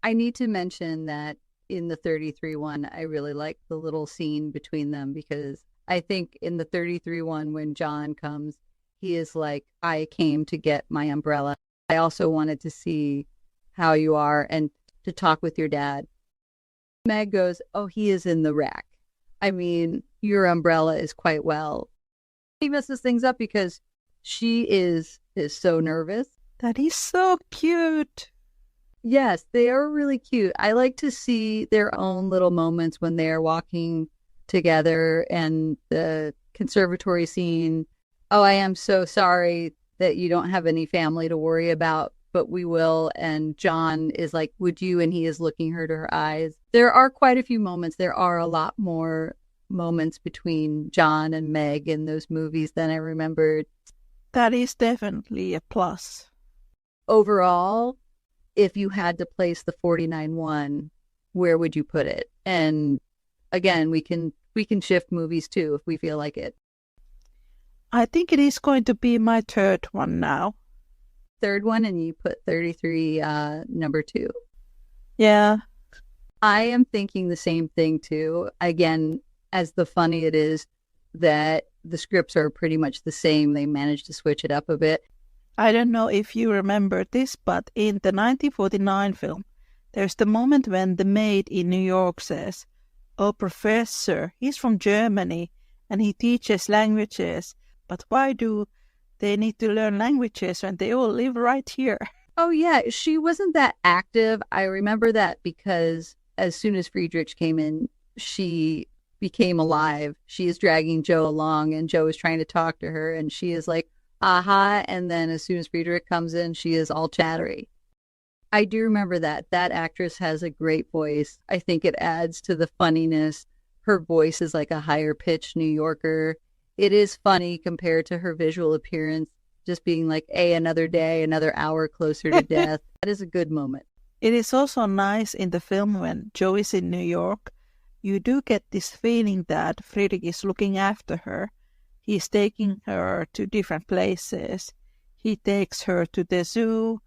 I need to mention that in the 33 one, I really like the little scene between them because I think in the 33 one, when John comes, he is like, I came to get my umbrella. I also wanted to see how you are and to talk with your dad. Meg goes, oh, he is in the wreck. I mean, your umbrella is quite well. He messes things up because she is so nervous. That is so cute. Yes, they are really cute. I like to see their own little moments when they're walking together and the conservatory scene. Oh, I am so sorry that you don't have any family to worry about, but we will. And John is like, would you? And he is looking her to her eyes. There are quite a few moments. There are a lot more moments between John and Meg in those movies than I remembered. That is definitely a plus. Overall, if you had to place the 49 one, where would you put it? And again, we can shift movies too if we feel like it. I think it is going to be my third one now. Third one, and you put 33 number 2. Yeah. I am thinking the same thing too. Again, as the funny it is that the scripts are pretty much the same, they managed to switch it up a bit. I don't know if you remember this, but in the 1949 film, there's the moment when the maid in New York says, oh, professor, he's from Germany and he teaches languages, but why do they need to learn languages when they all live right here? Oh, yeah, she wasn't that active. I remember that because as soon as Friedrich came in, she became alive. She is dragging Jo along and Jo is trying to talk to her and she is like, aha, and then as soon as Friedrich comes in, she is all chattery. I do remember that. That actress has a great voice. I think it adds to the funniness. Her voice is like a higher pitched New Yorker. It is funny compared to her visual appearance, just being like, hey, another day, another hour closer to death. That is a good moment. It is also nice in the film when Jo is in New York. You do get this feeling that Friedrich is looking after her. He's taking her to different places. He takes her to the zoo,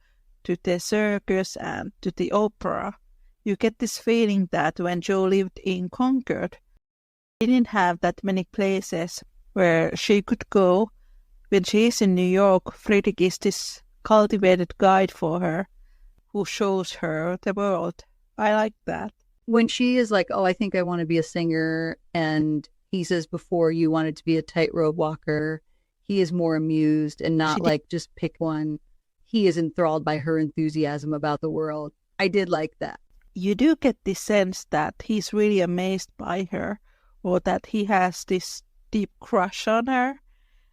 to the circus, and to the opera. You get this feeling that when Jo lived in Concord, she didn't have that many places where she could go. When she is in New York, Friedrich is this cultivated guide for her who shows her the world. I like that. When she is like, oh, I think I want to be a singer, and he says before you wanted to be a tightrope walker, he is more amused and not like just pick one. He is enthralled by her enthusiasm about the world. I did like that. You do get this sense that he's really amazed by her or that he has this deep crush on her.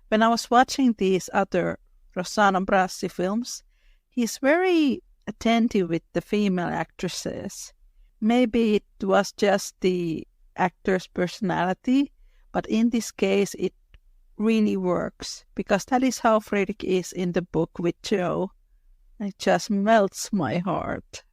When I was watching these other Rossano Brazzi films, he's very attentive with the female actresses. Maybe it was just the actor's personality, but in this case it really works because that is how Friedrich is in the book with Jo. It just melts my heart.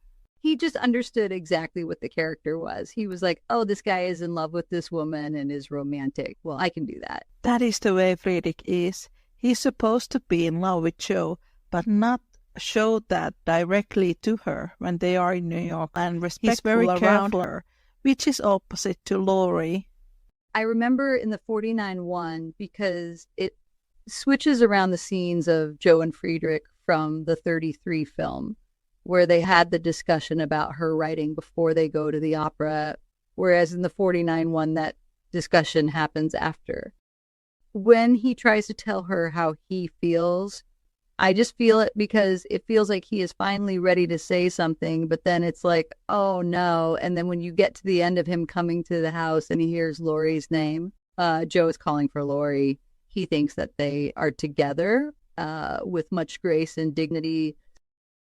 He just understood exactly what the character was. He was like, oh, this guy is in love with this woman and is romantic. Well, I can do that. That is the way Friedrich is. He's supposed to be in love with Jo, but not show that directly to her when they are in New York and respectful. He's very careful, her, which is opposite to Laurie. I remember in the 49 one because it switches around the scenes of Jo and Friedrich from the 33 film, where they had the discussion about her writing before they go to the opera, whereas in the 49 one, that discussion happens after. When he tries to tell her how he feels, I just feel it because it feels like he is finally ready to say something, but then it's like, oh no. And then when you get to the end of him coming to the house and he hears Laurie's name, Jo is calling for Laurie. He thinks that they are together with much grace and dignity.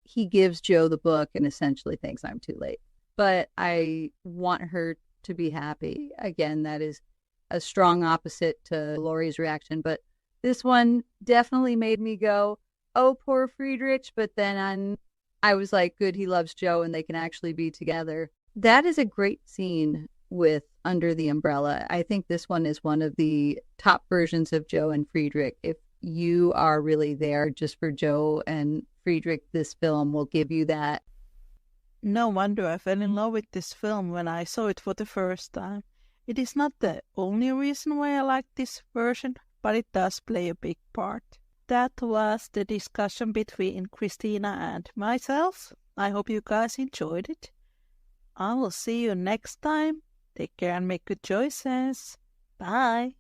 He gives Jo the book and essentially thinks I'm too late. But I want her to be happy. Again, that is a strong opposite to Laurie's reaction. But this one definitely made me go, oh, poor Friedrich, but then I was like, good, he loves Jo and they can actually be together. That is a great scene with Under the Umbrella. I think this one is one of the top versions of Jo and Friedrich. If you are really there just for Jo and Friedrich, this film will give you that. No wonder I fell in love with this film when I saw it for the first time. It is not the only reason why I like this version, but it does play a big part. That was the discussion between Christina and myself. I hope you guys enjoyed it. I will see you next time. Take care and make good choices. Bye.